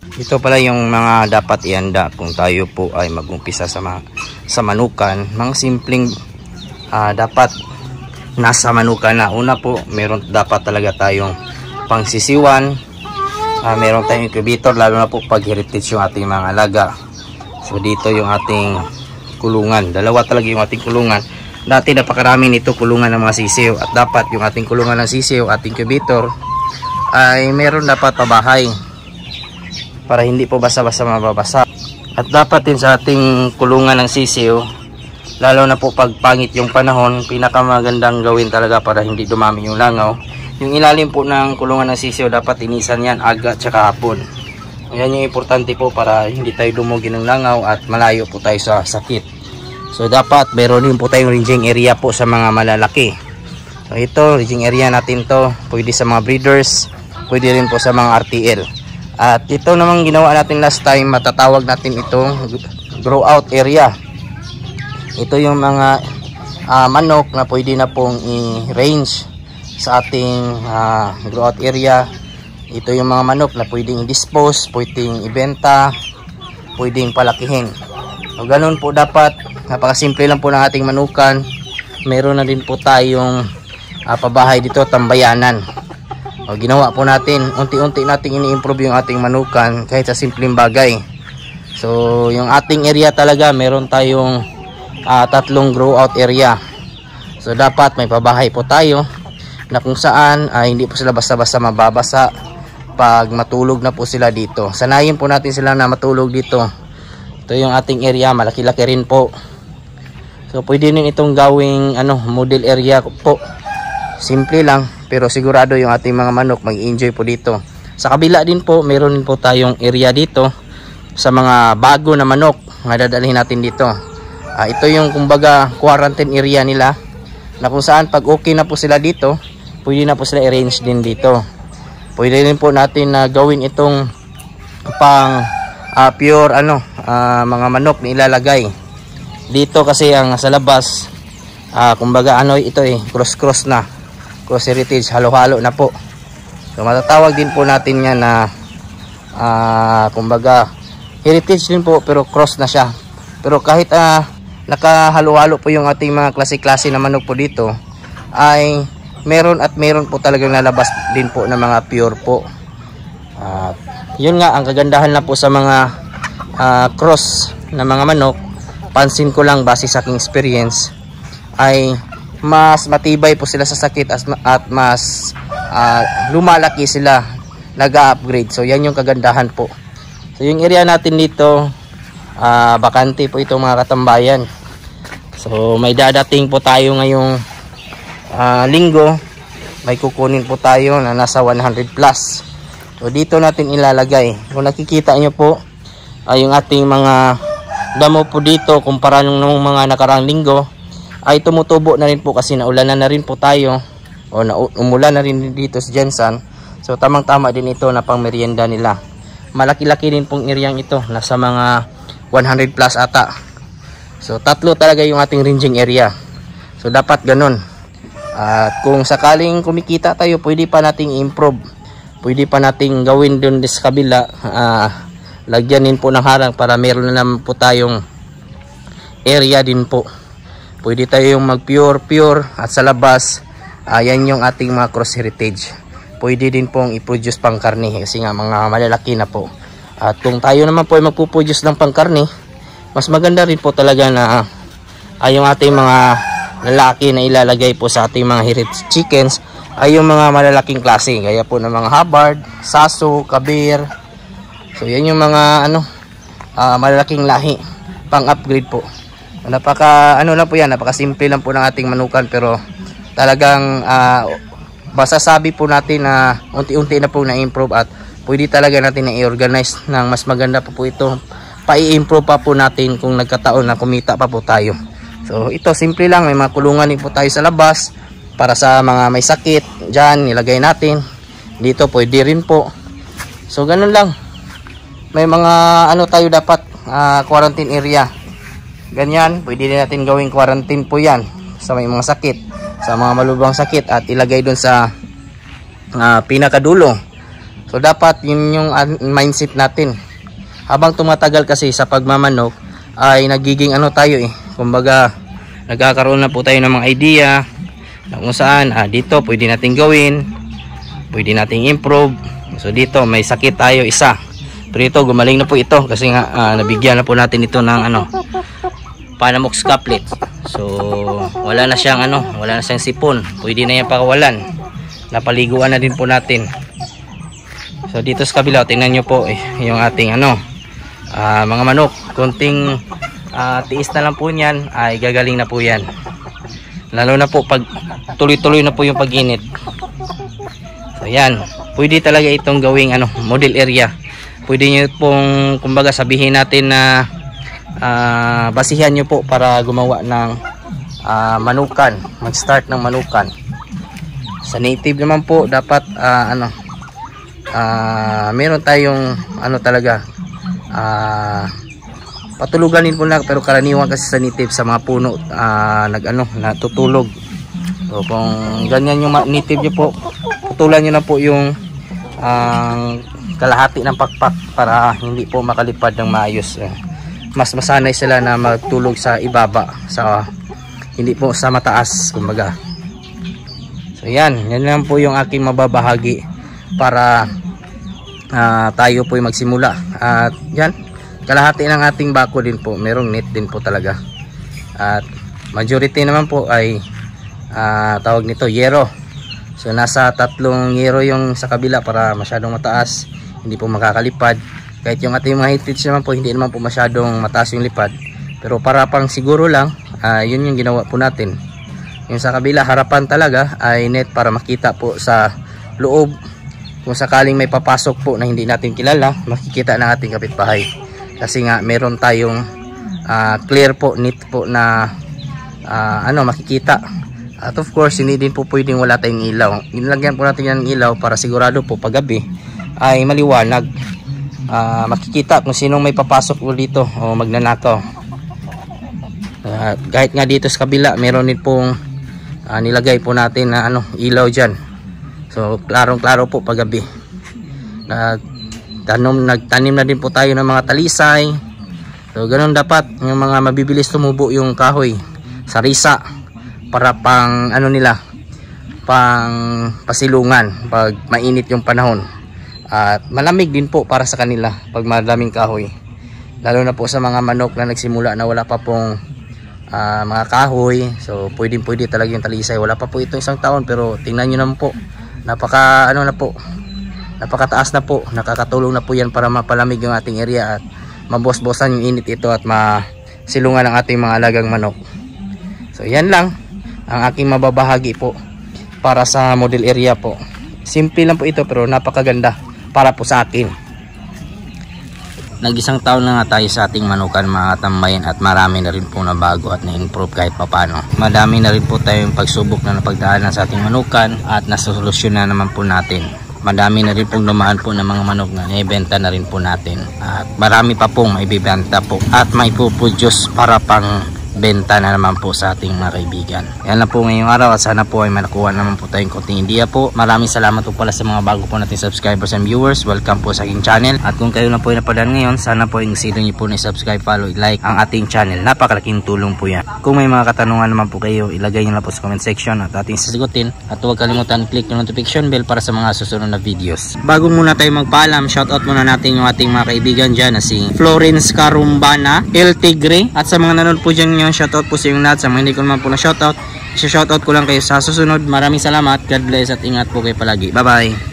Ito pala yung mga dapat ihanda kung tayo po ay mag-umpisa sa manukan. Mga simpleng dapat nasa manukan na. Una po, meron dapat talaga tayong pangsisiwan. Meron tayong incubator, lalo na po pag heritage yung ating mga alaga. So dito yung ating kulungan. Dalawa talaga yung ating kulungan. Dati napakarami nito kulungan ng mga sisiw. At dapat yung ating kulungan ng sisiw, ating incubator, ay meron dapat pabahay para hindi po basa-basa mababasa. At dapat din sa ating kulungan ng sisiw, lalo na po pag pangit yung panahon, pinakamagandang gawin talaga para hindi dumami yung langaw, yung ilalim po ng kulungan ng sisiw dapat inisan yan aga at saka hapon. Yan yung importante po para hindi tayo dumugi ng langaw at malayo po tayo sa sakit. So dapat meron din po tayong ranging area po sa mga malalaki. So ito, ranging area natin to, pwede sa mga breeders, pwede rin po sa mga RTL. At ito namang ginawa natin last time, matatawag natin itong grow out area. Ito yung mga manok na pwede na pong i-range sa ating grow out area. Ito yung mga manok na pwedeng i-dispose, pwedeng ibenta, pwedeng palakihin. So ganun po dapat, napakasimple lang po ng ating manukan. Meron na din po tayong pabahay dito, tambayanan. O, ginawa po natin, unti-unti nating ini-improve yung ating manukan kahit sa simpleng bagay. So yung ating area talaga, meron tayong 3 grow out area. So dapat may pabahay po tayo na kung saan hindi po sila basta-basta mababasa pag matulog na po sila dito. Sanayin po natin sila na matulog dito. Ito yung ating area, malaki-laki rin po. So pwede din itong gawing model area po. Simple lang, pero sigurado yung ating mga manok mag-enjoy po dito. Sa kabila din po, meron din po tayong area dito sa mga bago na manok na dadalhin natin dito. Ito yung kumbaga quarantine area nila, na kung saan pag okay na po sila dito, pwede na po sila i-range din dito. Pwede rin po natin na gawin itong pang pure mga manok na ilalagay dito, kasi ang sa labas kumbaga ito cross na, cross heritage, halo-halo na po. So matatawag din po natin yan na kumbaga heritage din po, pero cross na siya. Pero kahit nakahalo-halo po yung ating mga klase-klase na manok po dito, ay meron po talagang lalabas din po na mga pure po. Yun nga ang kagandahan na po sa mga cross na mga manok. Pansin ko lang base sa aking experience, ay mas matibay po sila sa sakit at mas lumalaki sila, nag-upgrade. So yan yung kagandahan po. So yung area natin dito, bakante po itong mga katambayan. So may dadating po tayo ngayong linggo, may kukunin po tayo na nasa 100 plus. So dito natin ilalagay. Kung nakikita nyo po, yung ating mga damo po dito kumpara nung mga nakarang linggo, ay tumutubo na rin po kasi naulanan na rin po tayo, o umulan na rin dito sa Jensan. So tamang tama din ito na pang merienda nila. Malaki-laki din pong iryang ito, nasa mga 100 plus ata. So 3 talaga yung ating ranging area. So dapat ganun. At kung sakaling kumikita tayo, pwede pa nating improve, pwede pa nating gawin dun sa kabila, lagyan din po ng harang para meron na naman po tayong area din po. Pwede tayong mag pure at sa labas, yan yung ating mga cross heritage. Pwede din pong i-produce pang karne kasi nga mga malalaki na po. At kung tayo naman po ay magpuproduce ng pang karne, mas maganda rin po talaga na yung ating mga lalaki na ilalagay po sa ating mga heritage chickens ay yung mga malalaking klase, gaya po ng mga Hubbard, Saso, Kabir. So yan yung mga malalaking lahi, pang upgrade po. Napaka lang po yan, napakasimple lang po ng ating manukan, pero talagang masasabi po natin na unti-unti na po na-improve at pwede talaga natin na i-organize ng mas maganda po ito. Pa-i-improve pa po natin kung nagkataon na kumita pa po tayo. So ito simple lang, may mga kulungan din po tayo sa labas para sa mga may sakit, dyan nilagay natin. Dito pwede rin po. So ganun lang. May mga tayo dapat quarantine area. Ganyan, pwede din natin gawing quarantine po yan sa may mga sakit, sa mga malubhang sakit, at ilagay dun sa pinakadulo. So So dapat yun yung mindset natin. Habang tumatagal kasi sa pagmamanok ay nagiging ano tayo kumbaga nagkakaroon na po tayo ng mga idea na kung saan dito pwede natin gawin, pwede nating improve. So dito may sakit tayo isa, pero ito gumaling na po ito kasi nga nabigyan na po natin ito ng Panamox couplet. So wala na siyang wala na siyang sipon, pwede na yan pakawalan, napaliguan na din po natin. So dito sa kabila tingnan nyo po yung ating mga manok, konting tiis na lang po niyan ay gagaling na po yan, lalo na po pag tuloy-tuloy na po yung pag-init. So yan, pwede talaga itong gawing model area. Pwede nyo pong kumbaga sabihin natin na basihan nyo po para gumawa ng manukan, mag-start ng manukan. Sa native naman po dapat meron tayong talaga patuluganin po lang, pero karaniwan kasi sa native sa mga puno natutulog. So kung ganyan yung native nyo po, putulan nyo na po yung kalahati ng pakpak para hindi po makalipad ng maayos. Mas masanay sila na magtulog sa ibaba, sa hindi po sa mataas kumbaga. So yan lang po yung aking mababahagi para tayo po yung magsimula. At yan, kalahati ng ating bako din po merong net din po talaga, at majority naman po ay tawag nito yero. So nasa 3 yero yung sa kabila para masyadong mataas, hindi po makakalipad. Kahit yung ating mga heritage naman po hindi naman po masyadong mataas yung lipad, pero para pang siguro lang yun yung ginawa po natin. Yung sa kabila harapan talaga ay net para makita po sa loob, kung sakaling may papasok po na hindi natin kilala, makikita ng ating kapitbahay. Kasi nga meron tayong clear po, neat po na makikita. At of course hindi din po pwedeng wala tayong ilaw. Nilagyan po natin yan ng ilaw para sigurado po paggabi ay maliwanag, makikita kung sinong may papasok po dito o magnanakaw. Kahit nga dito sa kabila meron din pong nilagay po natin na ilaw dyan. So klarong klaro po paggabi. Nagtanim na din po tayo ng mga talisay. So ganun dapat yung mga mabibilis tumubo yung kahoy, sarisa, para pang pang pasilungan pag mainit yung panahon, at malamig din po para sa kanila pag madaming kahoy, lalo na po sa mga manok na nagsimula na wala pa pong mga kahoy. So pwede talaga yung talisay. Wala pa po ito 1 taon, pero tingnan nyo naman po, napakataas na po, nakakatulong na po yan para mapalamig yung ating area at mabos-bosan yung init ito at masilungan ang ating mga alagang manok. So yan lang ang aking mababahagi po para sa model area po. Simple lang po ito pero napakaganda para po sa akin. Nag-1 taon na nga tayo sa ating manukan mga tambayan, at marami na rin po na bago at na-improve kahit papano. Madami na rin po tayong pagsubok na napagdaanan sa ating manukan at nasosolusyon na naman po natin. Madami na rin pong lumaan po ng mga manok na naibenta na rin po natin, at marami pa pong maibibenta po at maipuproduce para pang benta na naman po sa ating mga kaibigan. Yan lang po ngayong araw, at sana po ay manakuha naman po tayong konting idea po. Maraming salamat po pala sa mga bago po nating subscribers and viewers. Welcome po sa aking channel, at kung kayo na po ay napadaan ngayon, sana po yung silo nyo po na subscribe, follow, like ang ating channel. Napakalaking tulong po yan. Kung may mga katanungan naman po kayo, ilagay nyo lang po sa comment section at ating sasagutin, at huwag kalimutan click yung notification bell para sa mga susunod na videos. Bago muna tayo magpaalam, shoutout muna natin yung ating mga kaibigan dyan na si Florence Carumbana, El Tigre, at sa mga nanonood po dyan yung shoutout po sa yung lahat. Sa mga hindi ko naman po na shoutout, shoutout ko lang kayo sa susunod. Maraming salamat, God bless, at ingat po kayo palagi. Bye bye.